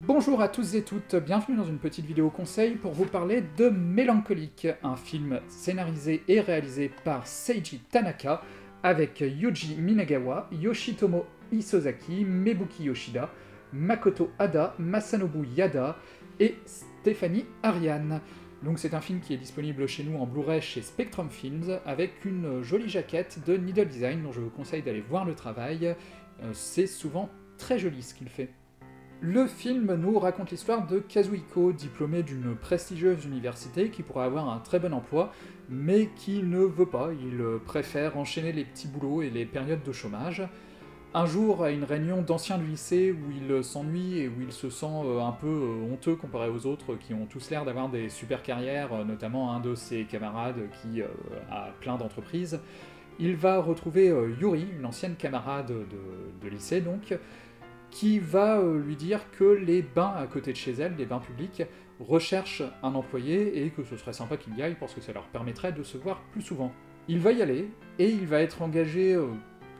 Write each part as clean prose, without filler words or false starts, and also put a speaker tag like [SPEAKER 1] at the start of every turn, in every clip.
[SPEAKER 1] Bonjour à tous et toutes, bienvenue dans une petite vidéo conseil pour vous parler de Mélancolique, un film scénarisé et réalisé par Seiji Tanaka, avec Yuji Minagawa, Yoshitomo Isozaki, Mebuki Yoshida, Makoto Hada, Masanobu Yada et Stéphanie Ariane. Donc c'est un film qui est disponible chez nous en Blu-ray chez Spectrum Films, avec une jolie jaquette de Needle Design dont je vous conseille d'aller voir le travail. C'est souvent très joli ce qu'il fait. Le film nous raconte l'histoire de Kazuhiko, diplômé d'une prestigieuse université qui pourrait avoir un très bon emploi, mais qui ne veut pas, il préfère enchaîner les petits boulots et les périodes de chômage. Un jour, à une réunion d'anciens du lycée où il s'ennuie et où il se sent un peu honteux comparé aux autres qui ont tous l'air d'avoir des super carrières, notamment un de ses camarades qui a plein d'entreprises, il va retrouver Yuri, une ancienne camarade de lycée donc, qui va lui dire que les bains à côté de chez elle, les bains publics, recherchent un employé et que ce serait sympa qu'il y aille parce que ça leur permettrait de se voir plus souvent. Il va y aller et il va être engagé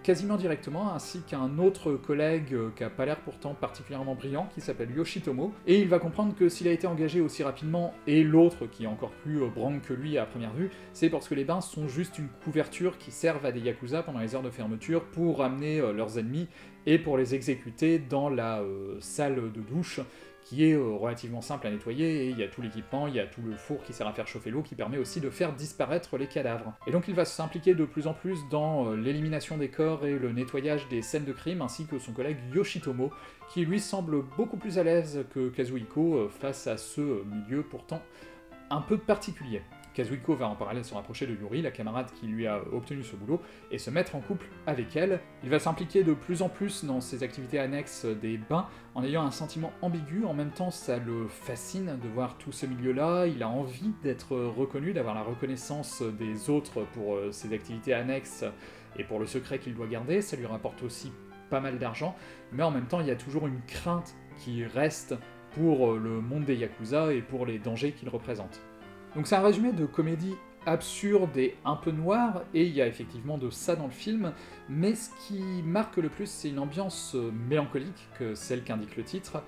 [SPEAKER 1] quasiment directement, ainsi qu'un autre collègue qui a pas l'air pourtant particulièrement brillant, qui s'appelle Yoshitomo, et il va comprendre que s'il a été engagé aussi rapidement, et l'autre qui est encore plus branque que lui à première vue, c'est parce que les bains sont juste une couverture qui servent à des yakuza pendant les heures de fermeture pour amener leurs ennemis et pour les exécuter dans la salle de douche, qui est relativement simple à nettoyer, et il y a tout l'équipement, il y a tout le four qui sert à faire chauffer l'eau, qui permet aussi de faire disparaître les cadavres. Et donc il va s'impliquer de plus en plus dans l'élimination des corps et le nettoyage des scènes de crime, ainsi que son collègue Yoshitomo, qui lui semble beaucoup plus à l'aise que Kazuhiko face à ce milieu pourtant un peu particulier. Kazuhiko va en parallèle se rapprocher de Yuri, la camarade qui lui a obtenu ce boulot, et se mettre en couple avec elle. Il va s'impliquer de plus en plus dans ses activités annexes des bains, en ayant un sentiment ambigu. En même temps, ça le fascine de voir tout ce milieu-là, il a envie d'être reconnu, d'avoir la reconnaissance des autres pour ses activités annexes et pour le secret qu'il doit garder. Ça lui rapporte aussi pas mal d'argent, mais en même temps, il y a toujours une crainte qui reste pour le monde des Yakuza et pour les dangers qu'il représente. Donc c'est un résumé de comédie absurde et un peu noire, et il y a effectivement de ça dans le film, mais ce qui marque le plus, c'est une ambiance mélancolique, que celle qu'indique le titre,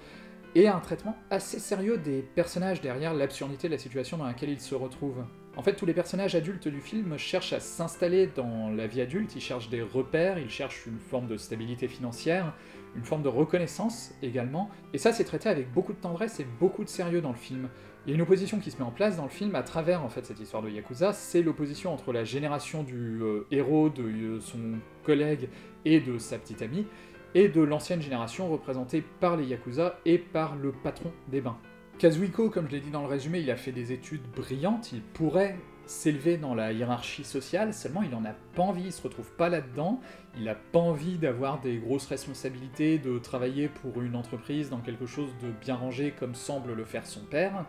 [SPEAKER 1] et un traitement assez sérieux des personnages derrière l'absurdité de la situation dans laquelle ils se retrouvent. En fait, tous les personnages adultes du film cherchent à s'installer dans la vie adulte, ils cherchent des repères, ils cherchent une forme de stabilité financière, une forme de reconnaissance également, et ça c'est traité avec beaucoup de tendresse et beaucoup de sérieux dans le film. Il y a une opposition qui se met en place dans le film à travers en fait cette histoire de Yakuza, c'est l'opposition entre la génération du héros, de son collègue et de sa petite amie, et de l'ancienne génération représentée par les Yakuza et par le patron des bains. Kazuhiko, comme je l'ai dit dans le résumé, il a fait des études brillantes, il pourrait s'élever dans la hiérarchie sociale, seulement il en a pas envie, il se retrouve pas là-dedans, il a pas envie d'avoir des grosses responsabilités, de travailler pour une entreprise dans quelque chose de bien rangé comme semble le faire son père,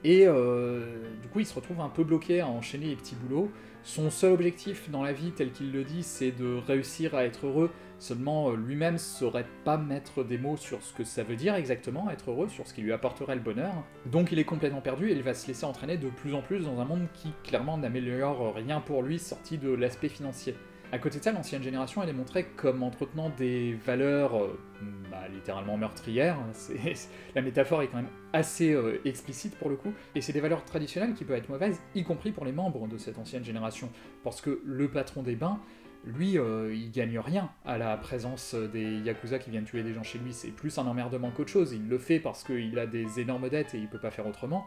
[SPEAKER 1] et du coup il se retrouve un peu bloqué à enchaîner les petits boulots. Son seul objectif dans la vie, tel qu'il le dit, c'est de réussir à être heureux, seulement lui-même saurait pas mettre des mots sur ce que ça veut dire exactement, être heureux, sur ce qui lui apporterait le bonheur. Donc il est complètement perdu et il va se laisser entraîner de plus en plus dans un monde qui clairement n'améliore rien pour lui, sorti de l'aspect financier. À côté de ça, l'ancienne génération, elle est montrée comme entretenant des valeurs littéralement meurtrières. La métaphore est quand même assez explicite pour le coup, et c'est des valeurs traditionnelles qui peuvent être mauvaises, y compris pour les membres de cette ancienne génération, parce que le patron des bains, lui, il gagne rien à la présence des Yakuza qui viennent tuer des gens chez lui, c'est plus un emmerdement qu'autre chose, il le fait parce qu'il a des énormes dettes et il peut pas faire autrement,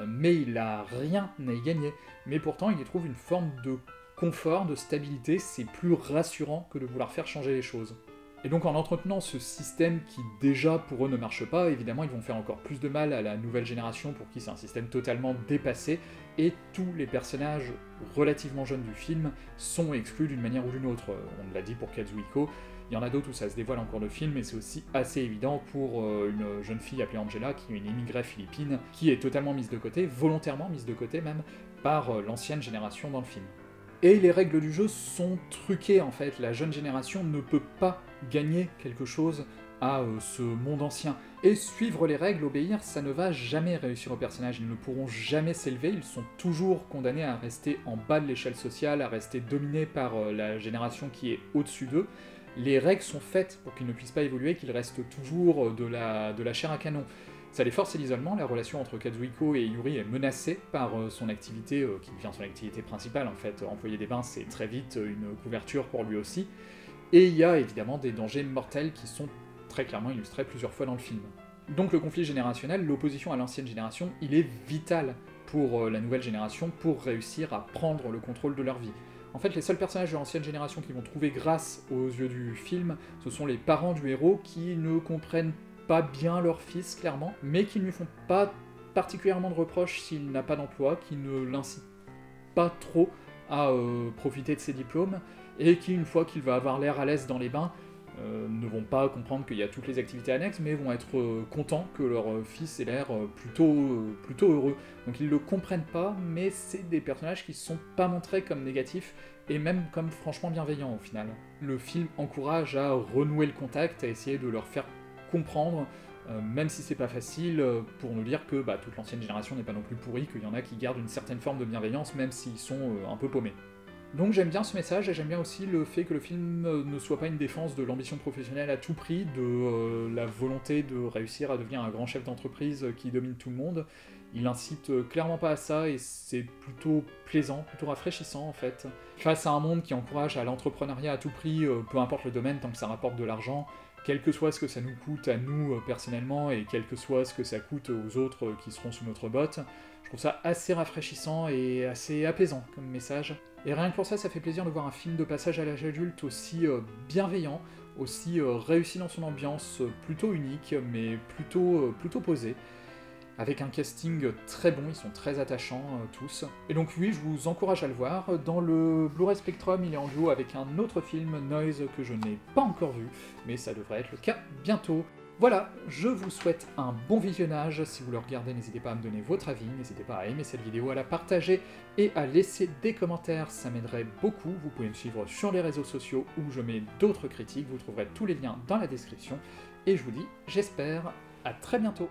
[SPEAKER 1] mais il a rien à y gagner. Mais pourtant, il y trouve une forme de confort, de stabilité, c'est plus rassurant que de vouloir faire changer les choses. Et donc en entretenant ce système qui déjà pour eux ne marche pas, évidemment ils vont faire encore plus de mal à la nouvelle génération pour qui c'est un système totalement dépassé, et tous les personnages relativement jeunes du film sont exclus d'une manière ou d'une autre. On l'a dit pour Kazuhiko, il y en a d'autres où ça se dévoile en cours de film, mais c'est aussi assez évident pour une jeune fille appelée Angela, qui est une immigrée philippine, qui est totalement mise de côté, volontairement mise de côté même, par l'ancienne génération dans le film. Et les règles du jeu sont truquées en fait, la jeune génération ne peut pas gagner quelque chose à ce monde ancien. Et suivre les règles, obéir, ça ne va jamais réussir aux personnages, ils ne pourront jamais s'élever, ils sont toujours condamnés à rester en bas de l'échelle sociale, à rester dominés par la génération qui est au-dessus d'eux, les règles sont faites pour qu'ils ne puissent pas évoluer, qu'ils restent toujours de la chair à canon. Ça les force à l'isolement, la relation entre Kazuhiko et Yuri est menacée par son activité, qui devient son activité principale en fait. Employer des bains, c'est très vite une couverture pour lui aussi. Et il y a évidemment des dangers mortels qui sont très clairement illustrés plusieurs fois dans le film. Donc le conflit générationnel, l'opposition à l'ancienne génération, il est vital pour la nouvelle génération pour réussir à prendre le contrôle de leur vie. En fait, les seuls personnages de l'ancienne génération qui vont trouver grâce aux yeux du film, ce sont les parents du héros qui ne comprennent pas bien leur fils, clairement, mais qui ne lui font pas particulièrement de reproches s'il n'a pas d'emploi, qui ne l'incitent pas trop à profiter de ses diplômes, et qui, une fois qu'il va avoir l'air à l'aise dans les bains, ne vont pas comprendre qu'il y a toutes les activités annexes, mais vont être contents que leur fils ait l'air plutôt heureux. Donc ils le comprennent pas, mais c'est des personnages qui sont pas montrés comme négatifs, et même comme franchement bienveillants au final. Le film encourage à renouer le contact, à essayer de leur faire comprendre, même si c'est pas facile, pour nous dire que toute l'ancienne génération n'est pas non plus pourrie, qu'il y en a qui gardent une certaine forme de bienveillance, même s'ils sont un peu paumés. Donc j'aime bien ce message, et j'aime bien aussi le fait que le film ne soit pas une défense de l'ambition professionnelle à tout prix, de la volonté de réussir à devenir un grand chef d'entreprise qui domine tout le monde. Il incite clairement pas à ça, et c'est plutôt plaisant, plutôt rafraîchissant en fait. Face à un monde qui encourage à l'entrepreneuriat à tout prix, peu importe le domaine, tant que ça rapporte de l'argent, quel que soit ce que ça nous coûte à nous personnellement, et quel que soit ce que ça coûte aux autres qui seront sous notre botte, je trouve ça assez rafraîchissant et assez apaisant comme message. Et rien que pour ça, ça fait plaisir de voir un film de passage à l'âge adulte aussi bienveillant, aussi réussi dans son ambiance, plutôt unique, mais plutôt posé, avec un casting très bon, ils sont très attachants tous. Et donc oui, je vous encourage à le voir. Dans le Blu-ray Spectrum, il est en duo avec un autre film, Noise, que je n'ai pas encore vu, mais ça devrait être le cas bientôt. Voilà, je vous souhaite un bon visionnage. Si vous le regardez, n'hésitez pas à me donner votre avis, n'hésitez pas à aimer cette vidéo, à la partager et à laisser des commentaires, ça m'aiderait beaucoup. Vous pouvez me suivre sur les réseaux sociaux où je mets d'autres critiques, vous trouverez tous les liens dans la description. Et je vous dis, j'espère, à très bientôt.